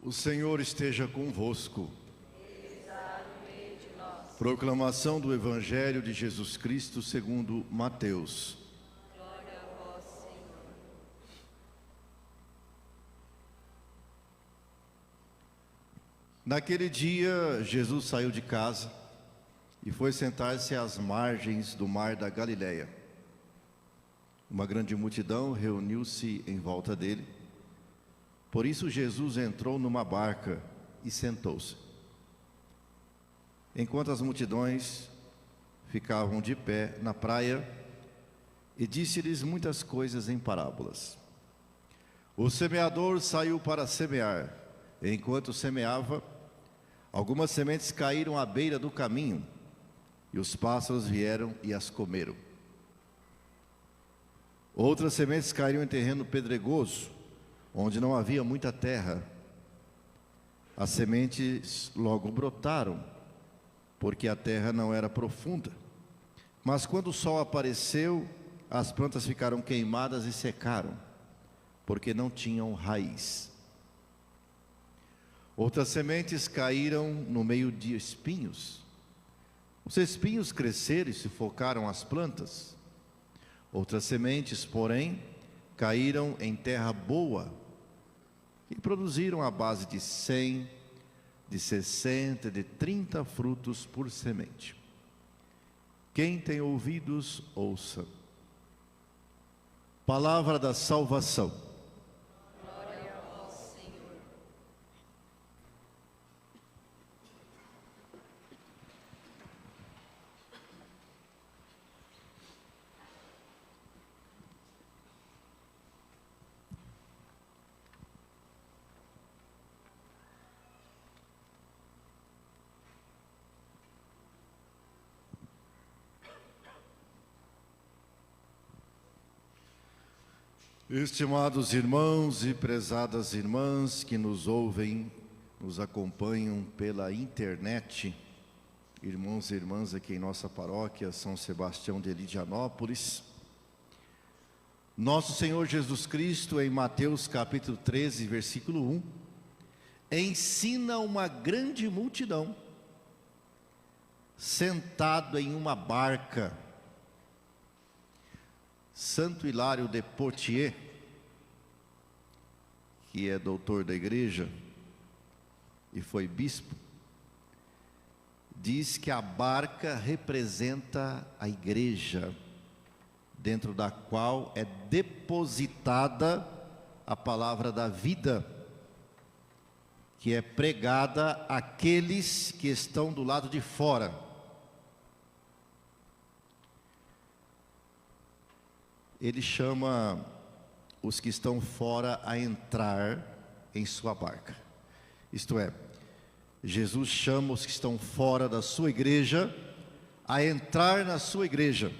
O Senhor esteja convosco. Ele está no meio de nós. Proclamação do Evangelho de Jesus Cristo segundo Mateus. Glória a vós, Senhor. Naquele dia, Jesus saiu de casa e foi sentar-se às margens do mar da Galileia. Uma grande multidão reuniu-se em volta dele. Por isso Jesus entrou numa barca e sentou-se. Enquanto as multidões ficavam de pé na praia, e disse-lhes muitas coisas em parábolas. O semeador saiu para semear. Enquanto semeava, algumas sementes caíram à beira do caminho, e os pássaros vieram e as comeram. Outras sementes caíram em terreno pedregoso, onde não havia muita terra. As sementes logo brotaram, porque a terra não era profunda. Mas quando o sol apareceu, as plantas ficaram queimadas e secaram, porque não tinham raiz. Outras sementes caíram no meio de espinhos. Os espinhos cresceram e sufocaram as plantas. Outras sementes, porém, caíram em terra boa e produziram a base de 100, de 60, de 30 frutos por semente. Quem tem ouvidos, ouça. Palavra da salvação. Glória a vós, Senhor. Estimados irmãos e prezadas irmãs que nos ouvem, nos acompanham pela internet, irmãos e irmãs aqui em nossa paróquia São Sebastião de Elidianópolis, nosso Senhor Jesus Cristo, em Mateus capítulo 13, versículo 1, ensina uma grande multidão, sentado em uma barca. Santo Hilário de Poitiers, que é doutor da igreja e foi bispo, diz que a barca representa a igreja, dentro da qual é depositada a palavra da vida, que é pregada àqueles que estão do lado de fora. Ele chama os que estão fora a entrar em sua barca. Isto é, Jesus chama os que estão fora da sua igreja a entrar na sua igreja.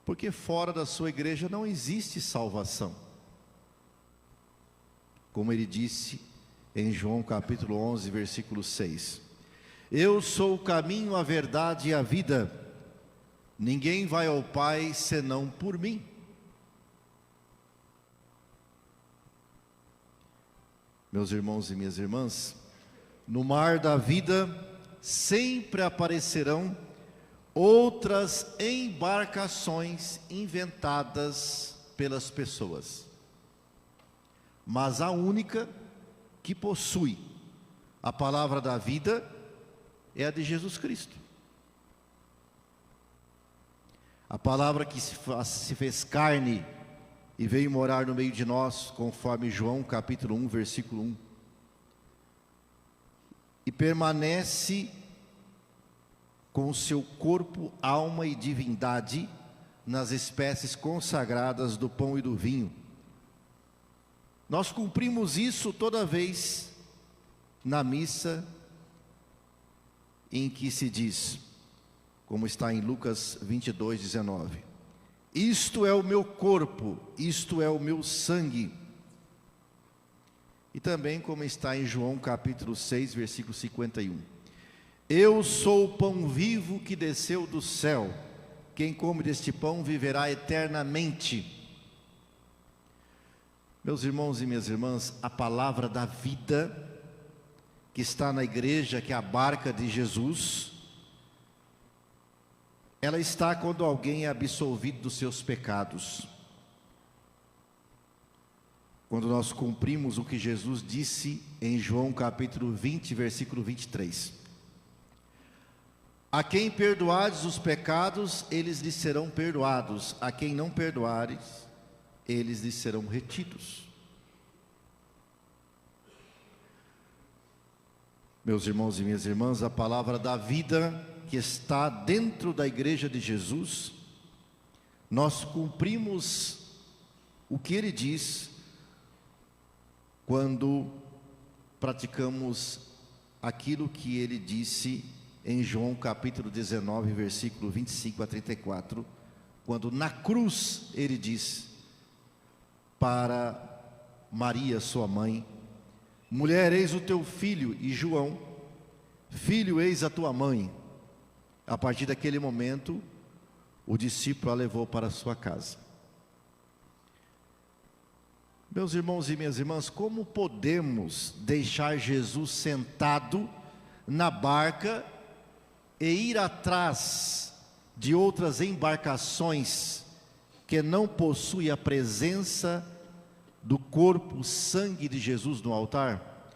Porque fora da sua igreja não existe salvação. Como ele disse em João capítulo 11, versículo 6. Eu sou o caminho, a verdade e a vida. Ninguém vai ao Pai senão por mim. Meus irmãos e minhas irmãs, no mar da vida sempre aparecerão outras embarcações inventadas pelas pessoas. Mas a única que possui a palavra da vida é a de Jesus Cristo. A palavra que se fez carne e veio morar no meio de nós, conforme João capítulo 1, versículo 1. E permanece com o seu corpo, alma e divindade nas espécies consagradas do pão e do vinho. Nós cumprimos isso toda vez na missa em que se diz, como está em Lucas 22, 19. Isto é o meu corpo, isto é o meu sangue. E também como está em João capítulo 6, versículo 51. Eu sou o pão vivo que desceu do céu. Quem come deste pão viverá eternamente. Meus irmãos e minhas irmãs, a palavra da vida que está na igreja, que é a barca de Jesus, ela está quando alguém é absolvido dos seus pecados. Quando nós cumprimos o que Jesus disse em João capítulo 20, versículo 23. A quem perdoares os pecados, eles lhes serão perdoados. A quem não perdoares, eles lhes serão retidos. Meus irmãos e minhas irmãs, a palavra da vida que está dentro da igreja de Jesus, nós cumprimos o que ele diz quando praticamos aquilo que ele disse em João capítulo 19, versículo 25 a 34, quando na cruz ele diz para Maria, sua mãe: mulher, eis o teu filho, e João: filho, eis a tua mãe. A partir daquele momento, o discípulo a levou para a sua casa. Meus irmãos e minhas irmãs, como podemos deixar Jesus sentado na barca e ir atrás de outras embarcações que não possuem a presença do corpo, sangue de Jesus no altar,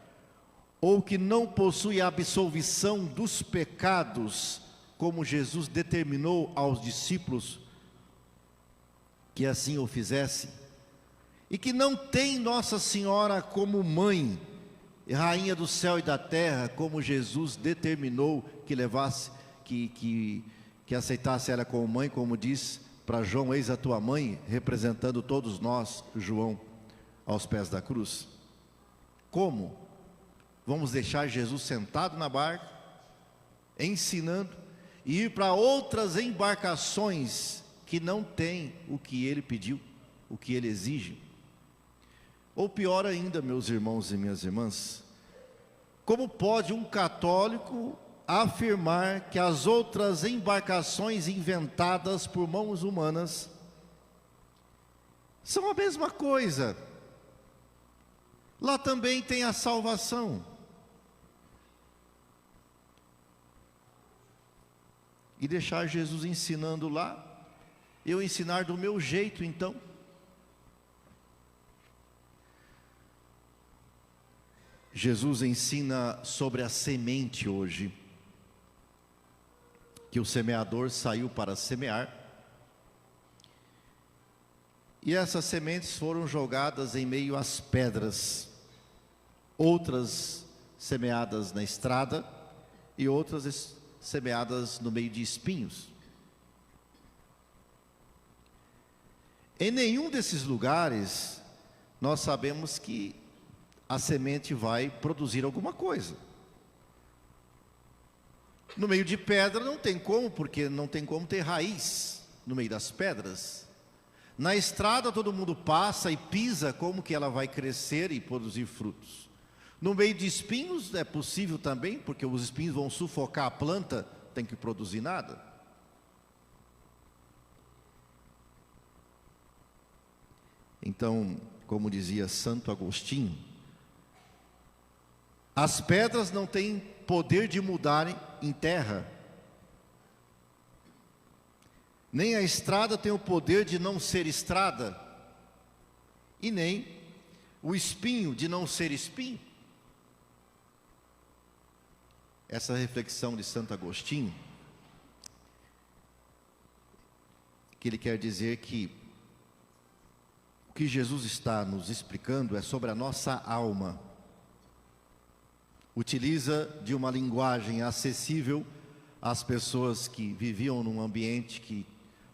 ou que não possuem a absolvição dos pecados, como Jesus determinou aos discípulos que assim o fizessem, e que não tem Nossa Senhora como mãe, rainha do céu e da terra, como Jesus determinou que levasse, que aceitasse ela como mãe, como diz para João: eis a tua mãe, representando todos nós, João, aos pés da cruz. Como vamos deixar Jesus sentado na barca, ensinando, e ir para outras embarcações que não têm o que ele pediu, o que ele exige? Ou pior ainda, meus irmãos e minhas irmãs, como pode um católico afirmar que as outras embarcações inventadas por mãos humanas são a mesma coisa? Lá também tem a salvação. E deixar Jesus ensinando lá, eu ensinar do meu jeito então? Jesus ensina sobre a semente hoje, que o semeador saiu para semear, e essas sementes foram jogadas em meio às pedras, outras semeadas na estrada e outras semeadas no meio de espinhos. Em nenhum desses lugares nós sabemos que a semente vai produzir alguma coisa. No meio de pedra não tem como, porque não tem como ter raiz no meio das pedras. Na estrada todo mundo passa e pisa, como que ela vai crescer e produzir frutos? No meio de espinhos é possível também, porque os espinhos vão sufocar a planta, tem que produzir nada. Então, como dizia Santo Agostinho, as pedras não têm poder de mudar em terra, nem a estrada tem o poder de não ser estrada, e nem o espinho de não ser espinho. Essa reflexão de Santo Agostinho, que ele quer dizer que o que Jesus está nos explicando é sobre a nossa alma. Utiliza de uma linguagem acessível às pessoas que viviam num ambiente que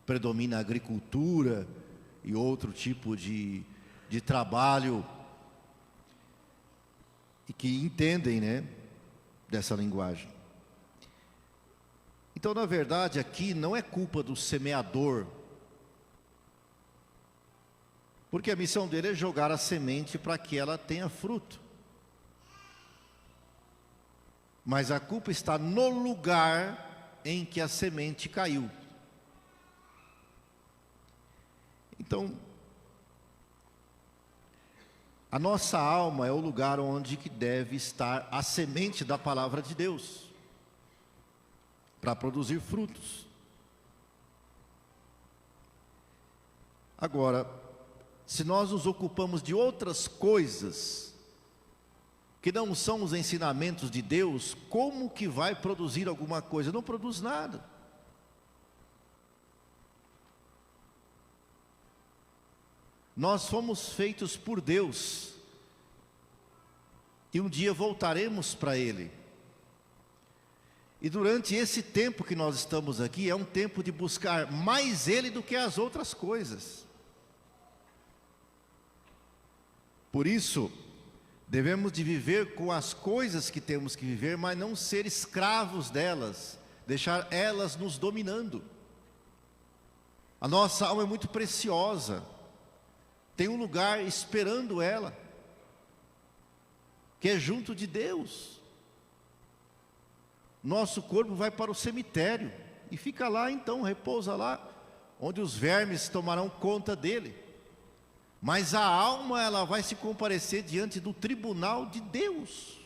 predomina a agricultura e outro tipo de trabalho, e que entendem, né, dessa linguagem. Então, na verdade, aqui não é culpa do semeador, porque a missão dele é jogar a semente para que ela tenha fruto. Mas a culpa está no lugar em que a semente caiu. Então, A nossa alma é o lugar onde que deve estar a semente da palavra de Deus, para produzir frutos. Agora, se nós nos ocupamos de outras coisas, que não são os ensinamentos de Deus, como que vai produzir alguma coisa? Não produz nada. Nós fomos feitos por Deus, e um dia voltaremos para Ele. E durante esse tempo que nós estamos aqui, é um tempo de buscar mais Ele do que as outras coisas. Por isso, devemos de viver com as coisas que temos que viver, mas não ser escravos delas, deixar elas nos dominando. A nossa alma é muito preciosa, tem um lugar esperando ela, que é junto de Deus. Nosso corpo vai para o cemitério, e fica lá então, repousa lá, onde os vermes tomarão conta dele. Mas a alma, ela vai se comparecer diante do tribunal de Deus.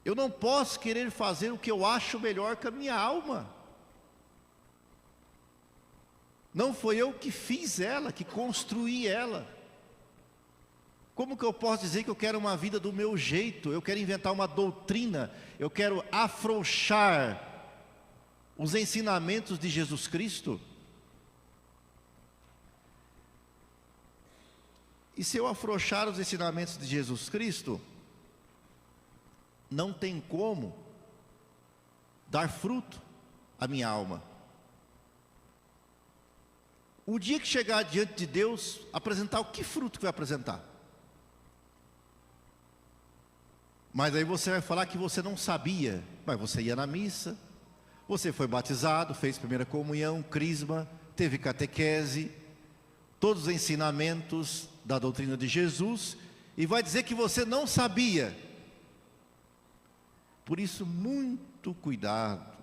Eu não posso querer fazer o que eu acho melhor com a minha alma. Não foi eu que fiz ela, que construí ela. Como que eu posso dizer que eu quero uma vida do meu jeito? Eu quero inventar uma doutrina, eu quero afrouxar os ensinamentos de Jesus Cristo? E se eu afrouxar os ensinamentos de Jesus Cristo, não tem como dar fruto à minha alma. O dia que chegar diante de Deus, apresentar, o que fruto que vai apresentar? Mas aí você vai falar que você não sabia, mas você ia na missa, você foi batizado, fez primeira comunhão, crisma, teve catequese, todos os ensinamentos da doutrina de Jesus, e vai dizer que você não sabia. Por isso, muito cuidado.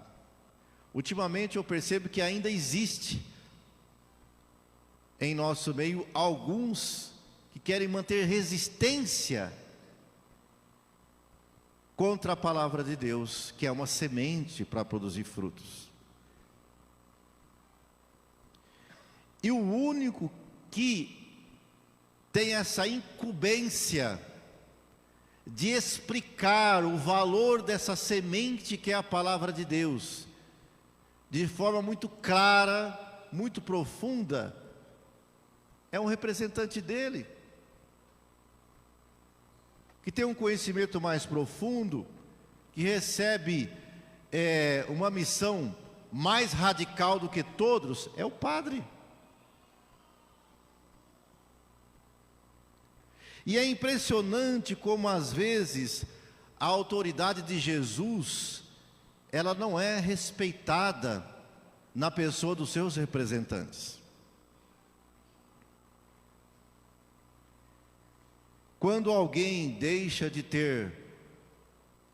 Ultimamente eu percebo que ainda existe em nosso meio alguns que querem manter resistência contra a palavra de Deus, que é uma semente para produzir frutos. E o único que tem essa incumbência de explicar o valor dessa semente que é a palavra de Deus, de forma muito clara, muito profunda, é um representante dele, que tem um conhecimento mais profundo, que recebe uma missão mais radical do que todos, é o padre. E é impressionante como às vezes a autoridade de Jesus, ela não é respeitada na pessoa dos seus representantes. Quando alguém deixa de ter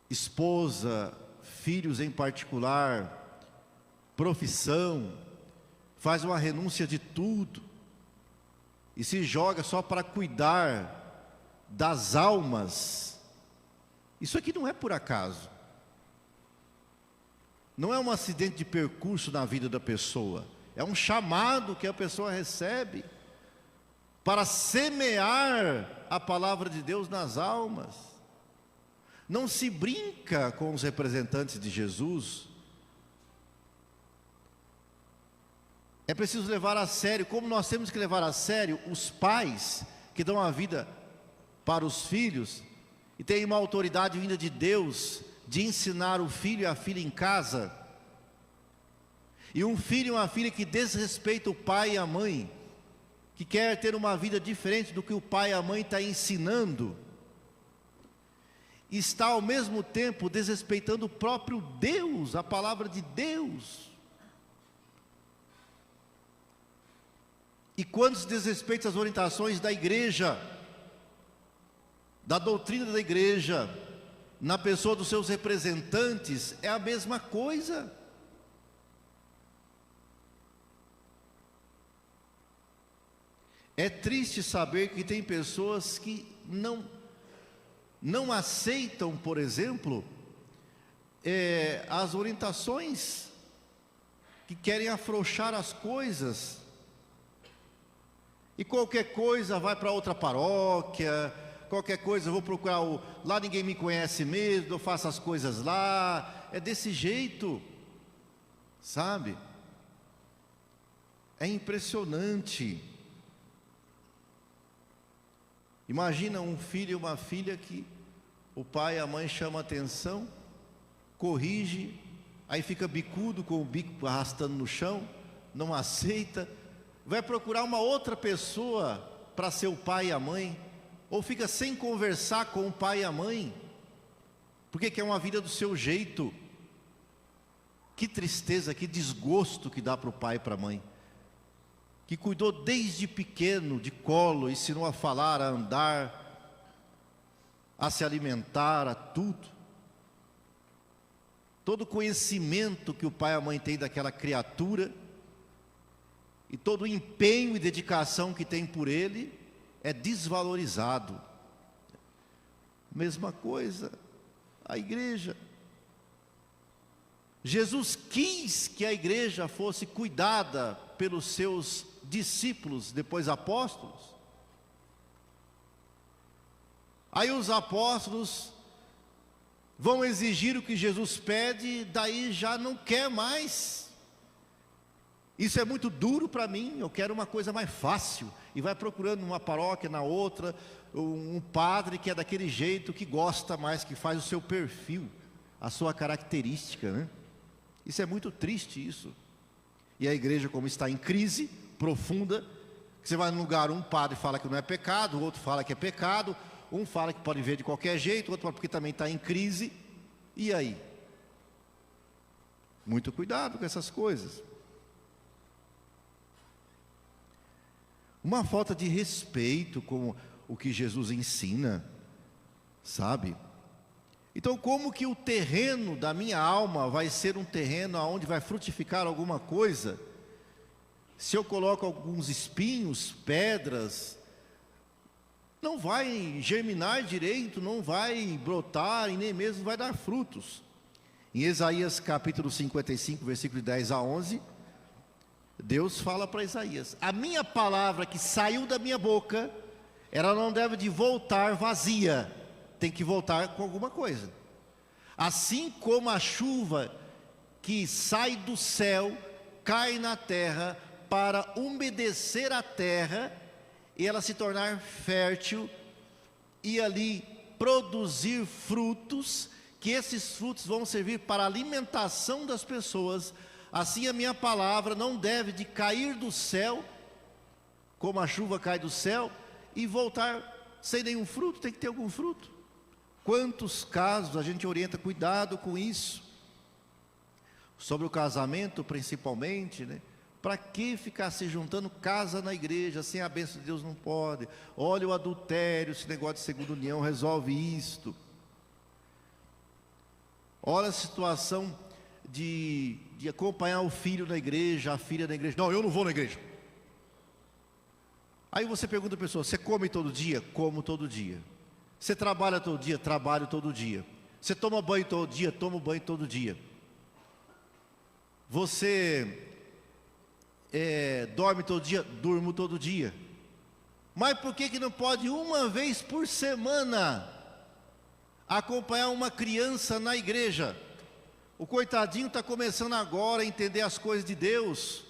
esposa, filhos em particular, profissão, faz uma renúncia de tudo e se joga só para cuidar das almas, isso aqui não é por acaso, não é um acidente de percurso na vida da pessoa, é um chamado que a pessoa recebe para semear a palavra de Deus nas almas. Não se brinca com os representantes de Jesus. É preciso levar a sério, como nós temos que levar a sério os pais que dão a vida para os filhos e têm uma autoridade vinda de Deus de ensinar o filho e a filha em casa. E um filho e uma filha que desrespeita o pai e a mãe, que quer ter uma vida diferente do que o pai e a mãe estão ensinando, está ao mesmo tempo desrespeitando o próprio Deus, a palavra de Deus. E quando se desrespeita as orientações da igreja, da doutrina da igreja, na pessoa dos seus representantes, é a mesma coisa. É triste saber que tem pessoas que não aceitam, por exemplo, as orientações, que querem afrouxar as coisas, e qualquer coisa vai para outra paróquia, qualquer coisa eu vou procurar, lá ninguém me conhece mesmo, eu faço as coisas lá, é desse jeito, sabe? É impressionante. Imagina um filho e uma filha que o pai e a mãe chamam a atenção, corrige, aí fica bicudo com o bico arrastando no chão, não aceita, vai procurar uma outra pessoa para ser o pai e a mãe, ou fica sem conversar com o pai e a mãe, porque quer uma vida do seu jeito. Que tristeza, que desgosto que dá para o pai e para a mãe, que cuidou desde pequeno de colo, ensinou a falar, a andar, a se alimentar, a tudo. Todo o conhecimento que o pai e a mãe têm daquela criatura, e todo o empenho e dedicação que tem por ele, é desvalorizado. Mesma coisa, a igreja. Jesus quis que a igreja fosse cuidada pelos seus discípulos, depois apóstolos. Aí os apóstolos vão exigir o que Jesus pede, daí já não quer mais. Isso é muito duro para mim, eu quero uma coisa mais fácil. E vai procurando numa paróquia, na outra, um padre que é daquele jeito, que gosta mais, que faz o seu perfil, a sua característica, né? Isso é muito triste, isso. E a igreja, como está em crise profunda, que você vai num lugar, um padre fala que não é pecado, o outro fala que é pecado, um fala que pode ver de qualquer jeito, o outro fala porque também está em crise. E aí? Muito cuidado com essas coisas. Uma falta de respeito com o que Jesus ensina, sabe? Então, como que o terreno da minha alma vai ser um terreno onde vai frutificar alguma coisa, se eu coloco alguns espinhos, pedras, não vai germinar direito, não vai brotar e nem mesmo vai dar frutos. Em Isaías capítulo 55, versículo 10 a 11, Deus fala para Isaías: a minha palavra que saiu da minha boca, ela não deve de voltar vazia, tem que voltar com alguma coisa. Assim como a chuva que sai do céu, cai na terra para umedecer a terra e ela se tornar fértil e ali produzir frutos, que esses frutos vão servir para a alimentação das pessoas, assim a minha palavra não deve de cair do céu, como a chuva cai do céu, e voltar sem nenhum fruto, tem que ter algum fruto. Quantos casos a gente orienta, cuidado com isso, sobre o casamento principalmente, né? Para que ficar se juntando casa na igreja, sem a bênção de Deus não pode. Olha o adultério, esse negócio de segunda união resolve isto. Olha a situação de acompanhar o filho na igreja, a filha na igreja. Não, eu não vou na igreja. Aí você pergunta a pessoa: você come todo dia? Como todo dia. Você trabalha todo dia? Trabalho todo dia. Você toma banho todo dia? Tomo banho todo dia. Você dorme todo dia? Durmo todo dia. Mas por que não pode uma vez por semana acompanhar uma criança na igreja? O coitadinho está começando agora a entender as coisas de Deus,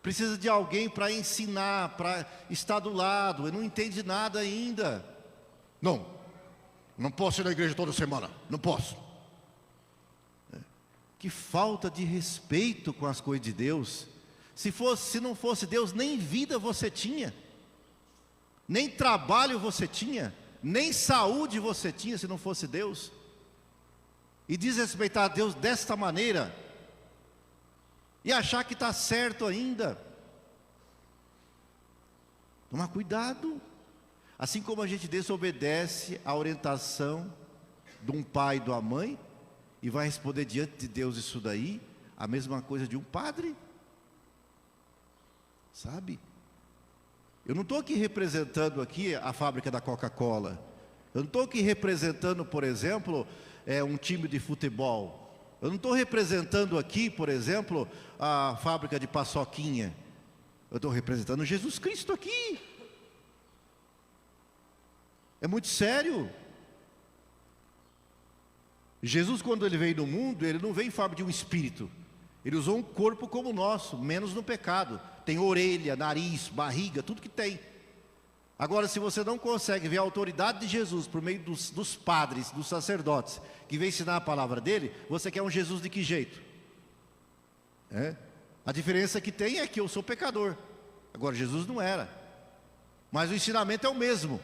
precisa de alguém para ensinar, para estar do lado, ele não entende nada ainda. Não posso ir na igreja toda semana, não posso. Que falta de respeito com as coisas de Deus. Se não fosse Deus, nem vida você tinha, nem trabalho você tinha, nem saúde você tinha se não fosse Deus. E desrespeitar a Deus desta maneira, e achar que está certo ainda. Tomar cuidado. Assim como a gente desobedece a orientação de um pai e de uma mãe, e vai responder diante de Deus isso daí, a mesma coisa de um padre. Sabe? Eu não estou aqui representando aqui a fábrica da Coca-Cola. Eu não estou aqui representando, por exemplo, um time de futebol. Eu não estou representando aqui, por exemplo, a fábrica de paçoquinha. Eu estou representando Jesus Cristo aqui. É muito sério. Jesus, quando ele veio no mundo, ele não veio em forma de um espírito. Ele usou um corpo como o nosso, menos no pecado. Tem orelha, nariz, barriga, tudo que tem. Agora, se você não consegue ver a autoridade de Jesus por meio dos padres, dos sacerdotes, que vem ensinar a palavra dele, você quer um Jesus de que jeito? A diferença que tem é que eu sou pecador. Agora, Jesus não era. Mas o ensinamento é o mesmo.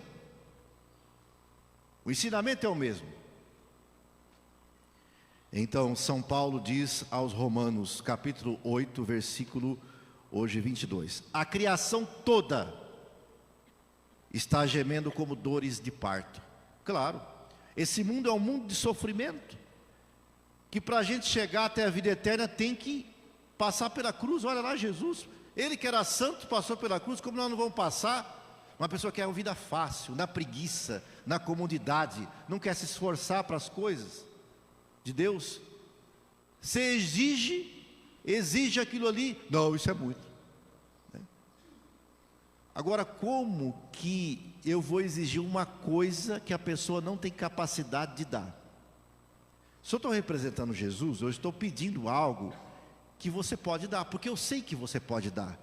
O ensinamento é o mesmo. Então, São Paulo diz aos Romanos, capítulo 8, versículo hoje 22. A criação toda está gemendo como dores de parto. Claro, esse mundo é um mundo de sofrimento, que para a gente chegar até a vida eterna tem que passar pela cruz. Olha lá Jesus, ele que era santo passou pela cruz, como nós não vamos passar? Uma pessoa que quer uma vida fácil, na preguiça, na comodidade, não quer se esforçar para as coisas de Deus. Você exige aquilo ali, não, isso é muito. Agora, como que eu vou exigir uma coisa que a pessoa não tem capacidade de dar? Se eu estou representando Jesus, eu estou pedindo algo que você pode dar, porque eu sei que você pode dar.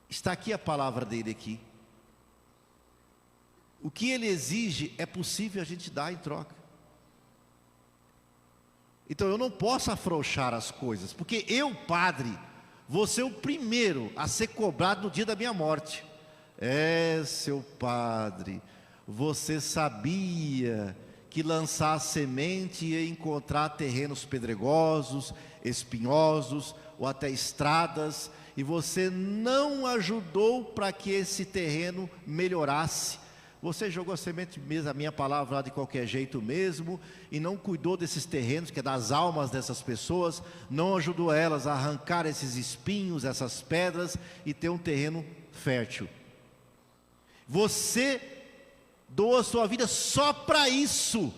Está aqui a palavra dele aqui. O que ele exige é possível a gente dar em troca. Então eu não posso afrouxar as coisas, porque eu, padre, vou ser o primeiro a ser cobrado no dia da minha morte. Seu padre, você sabia que lançar a semente ia encontrar terrenos pedregosos, espinhosos ou até estradas, e você não ajudou para que esse terreno melhorasse. Você jogou a semente mesmo, a minha palavra lá de qualquer jeito mesmo, e não cuidou desses terrenos, que é das almas dessas pessoas, não ajudou elas a arrancar esses espinhos, essas pedras, e ter um terreno fértil. Você doa a sua vida só para isso,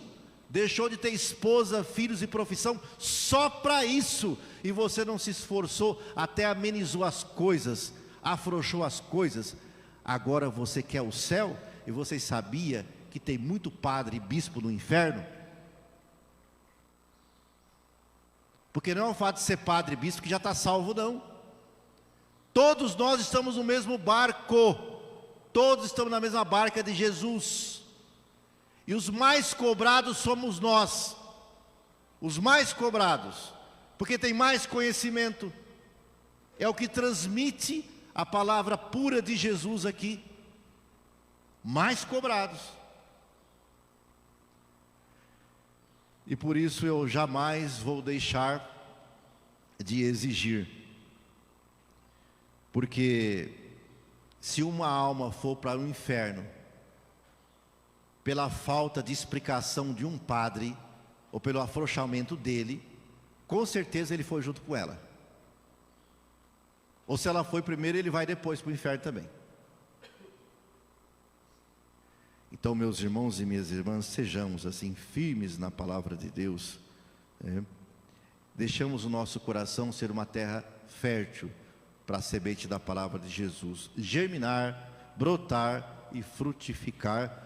deixou de ter esposa, filhos e profissão só para isso, e você não se esforçou, até amenizou as coisas, afrouxou as coisas. Agora você quer o céu, e você sabia que tem muito padre e bispo no inferno? Porque não é o fato de ser padre e bispo que já está salvo, não. Todos nós estamos no mesmo barco, todos estamos na mesma barca de Jesus, e os mais cobrados somos nós, os mais cobrados, porque tem mais conhecimento, é o que transmite a palavra pura de Jesus aqui, mais cobrados. E por isso eu jamais vou deixar de exigir, porque se uma alma for para o inferno pela falta de explicação de um padre, ou pelo afrouxamento dele, com certeza ele foi junto com ela. Ou se ela foi primeiro, ele vai depois para o inferno também. Então, meus irmãos e minhas irmãs, sejamos assim firmes na palavra de Deus, deixamos o nosso coração ser uma terra fértil para a semente da palavra de Jesus germinar, brotar e frutificar,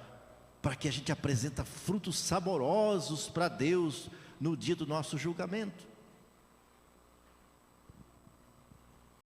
para que a gente apresente frutos saborosos para Deus no dia do nosso julgamento.